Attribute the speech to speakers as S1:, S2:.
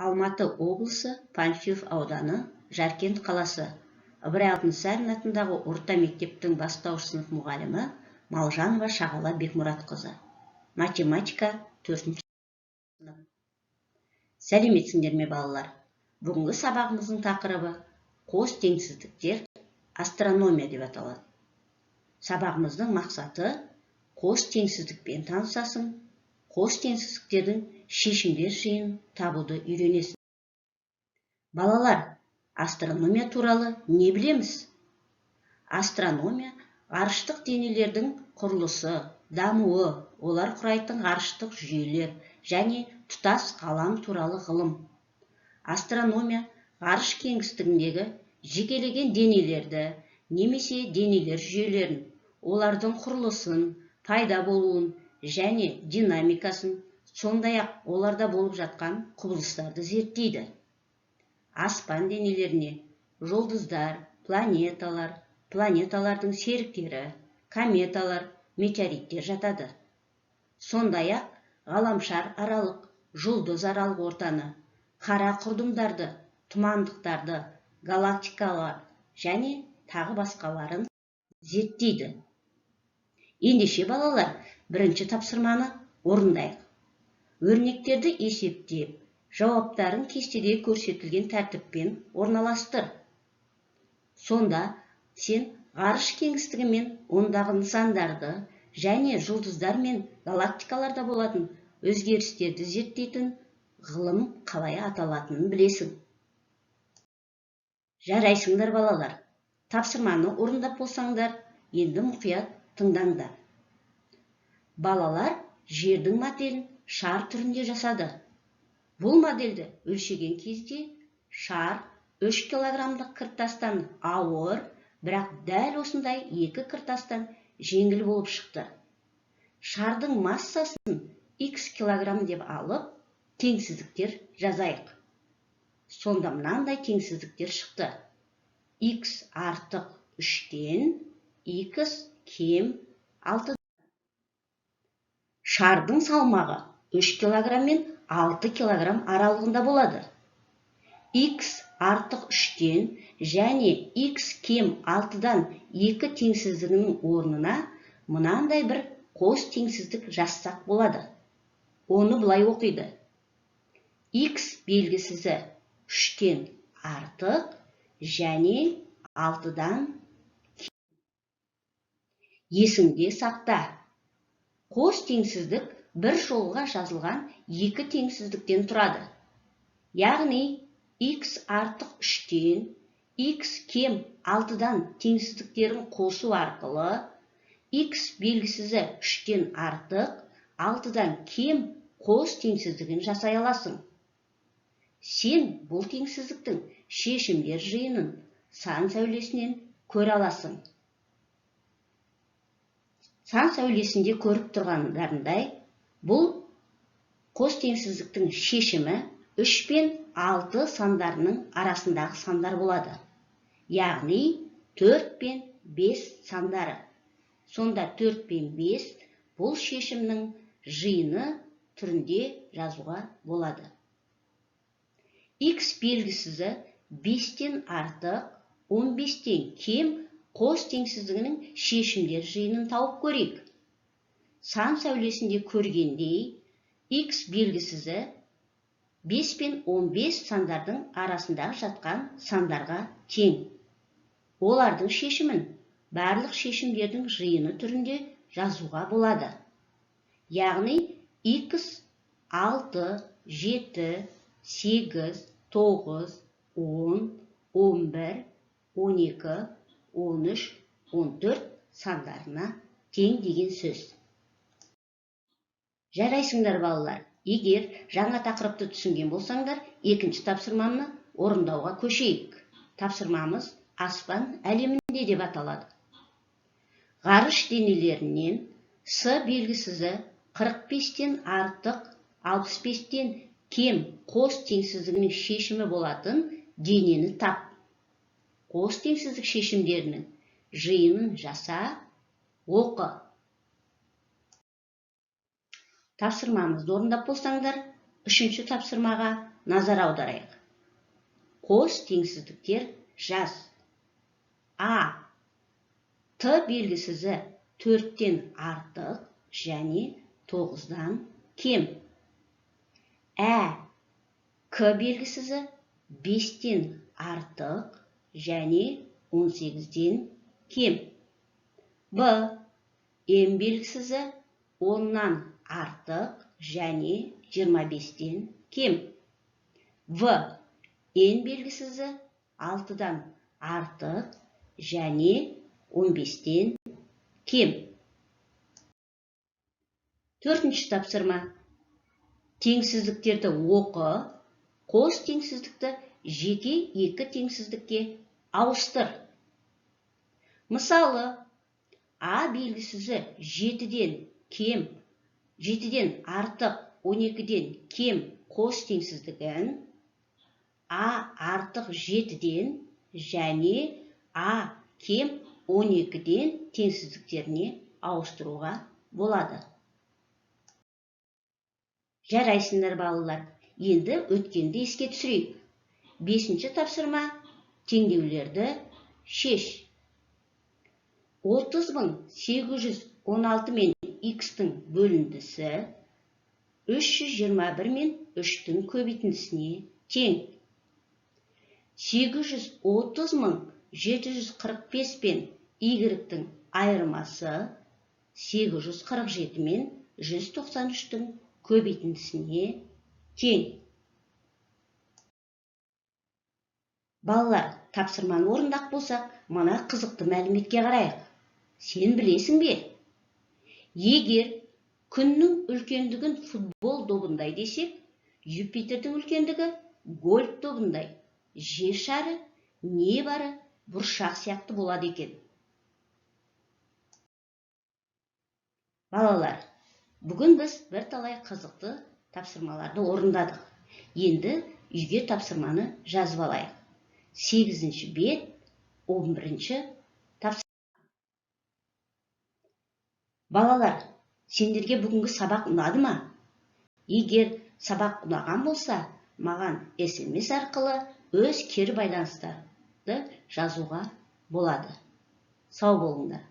S1: Алматы облысы, Панфилов ауданы, Жаркент қаласы. Ыбырай Алтынсарин атындағы орта мектептің бастауыш сынып мұғалімі Малжанова Шағала Бекмұратқызы. Математика 4-ші сынып. Сәлеметсіңдер ме балалар? Бүгінгі сабағымыздың тақырыбы қос теңсіздіктер, астрономия деп аталады. Сабағымыздың мақсаты қос теңсіздікпен танысасың, қос теңсіздіктердің шешімдер жиынын табуды үйренесің. Балалар, астрономия туралы не білеміз? Астрономия ғарыштық денелердің құрылысы, дамуы, олар құрайтын ғарыштық жүйелер және тұтас ғалам туралы ғылым. Астрономия ғарыш кеңістігіндегі жекелеген денелерді немесе денелер жүйелерін, олардың құрылысын, пайда болуын және динамикасын, сондай-ақ оларда болып жатқан құбылыстарды зерттейді. Аспан денелеріне жұлдыздар, планеталар, планеталардың серіктері, кометалар, метеориттер жатады. Сондай-ақ ғаламшар аралық, жұлдыз аралық ортаны, қара құрдымдарды, тұмандықтарды, галактикалар және тағы басқаларын зерттейді. Ендеше балалар, бірінші тапсырманы орындайық. Өрнектерді есептеп, жауаптарын кестеде көрсетілген тәртіппен орналастыр. Сонда сен ғарыш кеңістігі мен ондағы нысандарды және жұлдыздар мен галактикаларда болатын өзгерістерді зерттейтін ғылым қалай аталатынын білесің. Жарайсыңдар балалар. Тапсырманы орындап болсаңдар, енді мұқият тыңдаңдар. Балалар жердің моделін шар түрінде жасады. Бұл модельді өлшеген кезде шар 3 килограммдық кіртастан ауыр, бірақ дәл осындай 2 кіртастан жеңіл болып шықты. Шардың массасын x килограмм деп алып, теңсіздіктер жазайық. Сонда мынандай теңсіздіктер шықты. X артық 3-тен, x кем 6. Шардың салмағы 3 килограмм мен 6 килограмм аралығында болады. X артық 3-тен және x кем 6-дан 2 теңсіздігінің орнына мынандай бір қос теңсіздік жазсақ болады. Оны былай оқиды. X белгісізі 3-тен артық және 6-дан кем. Есіңде сақта. Қос теңсіздік бір жолға жазылған 2 теңсіздіктен тұрады. Яғни, x артық 3-тен, x кем 6-дан теңсіздіктерін қосу арқылы, x белгісізі 3-тен артық, 6-дан кем қос теңсіздігін жасай аласың. Сен бұл теңсіздіктің шешімдер жиынын сан сәулесінен көре аласың. Сан сәулесінде көріп тұрғандарындай, бұл қос теңсіздіктің шешімі 3 пен 6 сандарының арасындағы сандар болады. Яғни 4 пен 5 сандары. Сонда 4 пен 5 бұл шешімнің жиыны түрінде жазуға болады. X белгісізі 5-тен артық, 15-тен кем қос теңсіздігінің шешімдер жиынын тауып көрейік. Сан сәулесінде көргендей, X белгісізі 5 пен 15 сандардың арасындағы жатқан сандарға тең. Олардың шешімін барлық шешімдердің жиыны түрінде жазуға болады. Яғни, X 6, 7, 8, 9, 10, 11, 12, 13, 14 сандарына тең деген сөз. Жарайсыңдар балалар. Егер жаңа тақырыпты түсінген болсаңдар, екінші тапсырманы орындауға көшейік. Тапсырмамыз аспан әлемінде деп аталады. Ғарыш денелерінен С белгісізі 45-тен артық, 65-тен кем қос теңсіздігінің шешімі болатын денені тап. Қос теңсіздік шешімдерінің жиынын жаса, оқы. Тапсырмамызды орындап болсаңдар, Үшінші тапсырмаға назар аударайық. Қос теңсіздіктер жаз. А. Т белгісізі 4-тен артық және 9-дан кем. Ә. К белгісізі 5-тен артық және 18-ден кем. Б. М белгісізі 10-нан артық және 25-ден кем. В. Н белгісізі 6-дан артық және 15-ден кем. Төртінші тапсырма. Теңсіздіктерді оқы, қос теңсіздікті жеке екі теңсіздікке ауыстыр. Мысалы, А белгісізі 7-ден артық 12-ден кем қос теңсіздігін А артық 7-ден және А кем 12-ден теңсіздіктеріне ауыстыруға болады. Жарайсыңдар балалар. Енді өткенді еске түсірейік. 5-ші тапсырма. Теңдеулерді шеш. 30.816 мен x-тің бөліндісі 321 мен 3-тің көбейтіндісіне тең. 830.745 пен y-тің айырмасы 847 мен 193-тің көбейтіндісіне тең. Балалар, тапсырманы орындақ болсақ, мына қызықты мәліметке қарайық. Сен білесің бе? Егер күннің үлкендігін футбол добындай десек, Юпитердің үлкендігі гольф добындай, жер шары небары бұршақ сияқты болады екен. Балалар, бүгін біз бірталай қызықты тапсырмаларды орындадық. Енді үйге тапсырманы жазып алайық. 8-ші бет, 11-ші тапсырма. Балалар, сендерге бүгінгі сабақ ұнады ма? Егер сабақ ұнаған болса, маған SMS арқылы өз кері байланыстарды жазуға болады. Сау болыңдар.